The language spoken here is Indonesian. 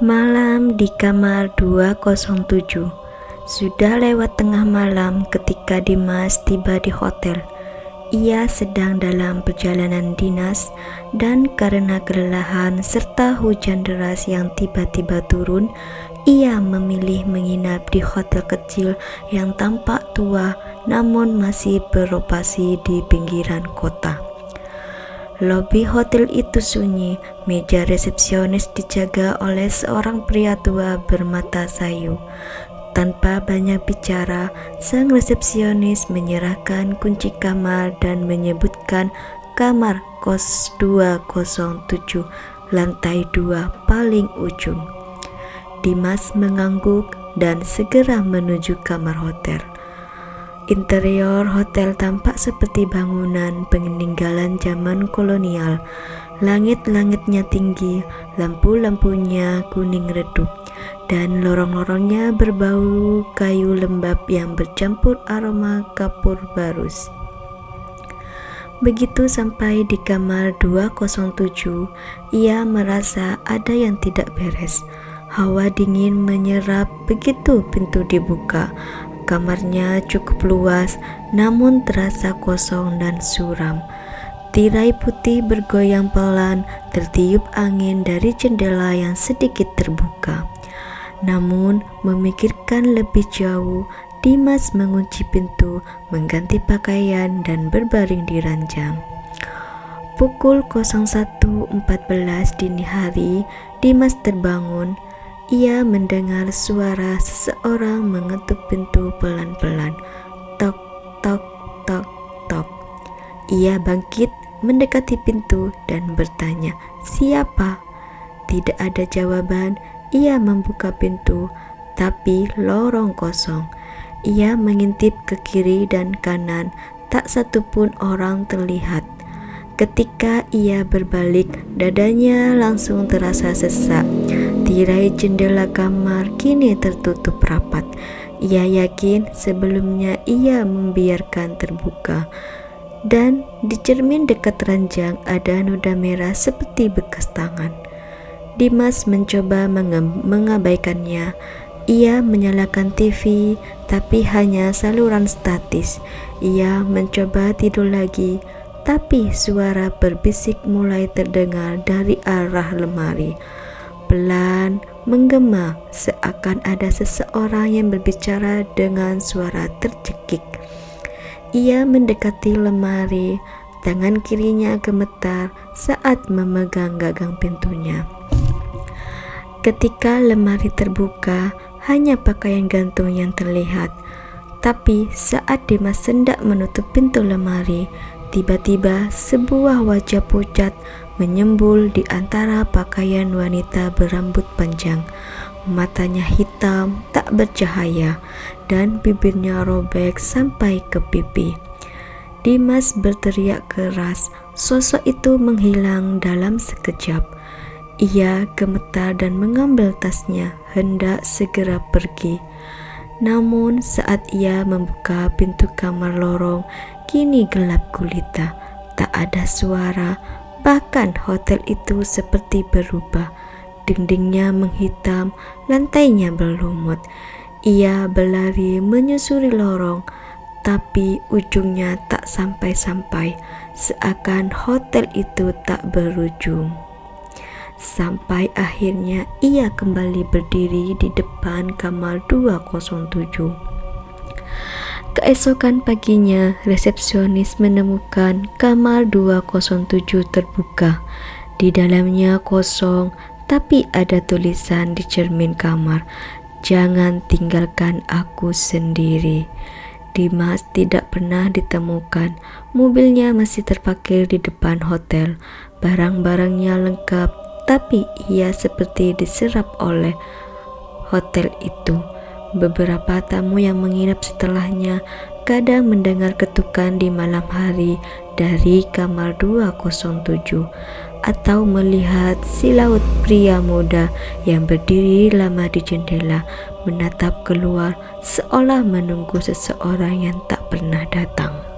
Malam di kamar 207. Sudah lewat tengah malam ketika Dimas tiba di hotel. Ia sedang dalam perjalanan dinas dan karena kelelahan serta hujan deras yang tiba-tiba turun, ia memilih menginap di hotel kecil yang tampak tua namun masih beroperasi di pinggiran kota. Lobi hotel itu sunyi, meja resepsionis dijaga oleh seorang pria tua bermata sayu. Tanpa banyak bicara, sang resepsionis menyerahkan kunci kamar dan menyebutkan kamar kos 207, lantai 2 paling ujung. Dimas mengangguk dan segera menuju kamar hotel. Interior hotel tampak seperti bangunan peninggalan zaman kolonial. Langit-langitnya tinggi, lampu-lampunya kuning redup, dan lorong-lorongnya berbau kayu lembab yang bercampur aroma kapur barus. Begitu sampai di kamar 207, ia merasa ada yang tidak beres. Hawa dingin menyerap begitu pintu dibuka. Kamarnya cukup luas, namun terasa kosong dan suram. Tirai putih bergoyang pelan, tertiup angin dari jendela yang sedikit terbuka. Namun, memikirkan lebih jauh, Dimas mengunci pintu, mengganti pakaian, dan berbaring di ranjang. Pukul 01.14 dini hari, Dimas terbangun. Ia mendengar suara seseorang mengetuk pintu pelan-pelan. Tok, tok, tok, tok. Ia bangkit, mendekati pintu dan bertanya, "Siapa?" Tidak ada jawaban. Ia membuka pintu, tapi lorong kosong. Ia mengintip ke kiri dan kanan, tak satupun orang terlihat. Ketika ia berbalik, dadanya langsung terasa sesak. Tirai jendela kamar kini tertutup rapat. Ia yakin sebelumnya ia membiarkan terbuka. Dan di cermin dekat ranjang ada noda merah seperti bekas tangan. Dimas mencoba mengabaikannya. Ia menyalakan TV, tapi hanya saluran statis. Ia mencoba tidur lagi, tapi suara berbisik mulai terdengar dari arah lemari. Pelan, menggema, seakan ada seseorang yang berbicara dengan suara tercekik. Ia mendekati lemari, tangan kirinya gemetar saat memegang gagang pintunya. Ketika lemari terbuka, hanya pakaian gantung yang terlihat. Tapi saat Dimas hendak menutup pintu lemari, tiba-tiba sebuah wajah pucat menyembul di antara pakaian wanita berambut panjang. Matanya hitam, tak bercahaya, dan bibirnya robek sampai ke pipi. Dimas berteriak keras. Sosok itu menghilang dalam sekejap. Ia gemetar dan mengambil tasnya, hendak segera pergi. Namun saat ia membuka pintu kamar lorong, kini gelap gulita. Tak ada suara. Bahkan hotel itu seperti berubah. Dindingnya menghitam, lantainya berlumut. Ia berlari menyusuri lorong, tapi ujungnya tak sampai-sampai, seakan hotel itu tak berujung. Sampai akhirnya ia kembali berdiri di depan kamar 207. Keesokan paginya, resepsionis menemukan kamar 207 terbuka. Di dalamnya kosong, tapi ada tulisan di cermin kamar, "Jangan tinggalkan aku sendiri." Dimas tidak pernah ditemukan. Mobilnya masih terparkir di depan hotel. Barang-barangnya lengkap, tapi ia seperti diserap oleh hotel itu. Beberapa tamu yang menginap setelahnya kadang mendengar ketukan di malam hari dari kamar 207 atau melihat siluet pria muda yang berdiri lama di jendela menatap keluar seolah menunggu seseorang yang tak pernah datang.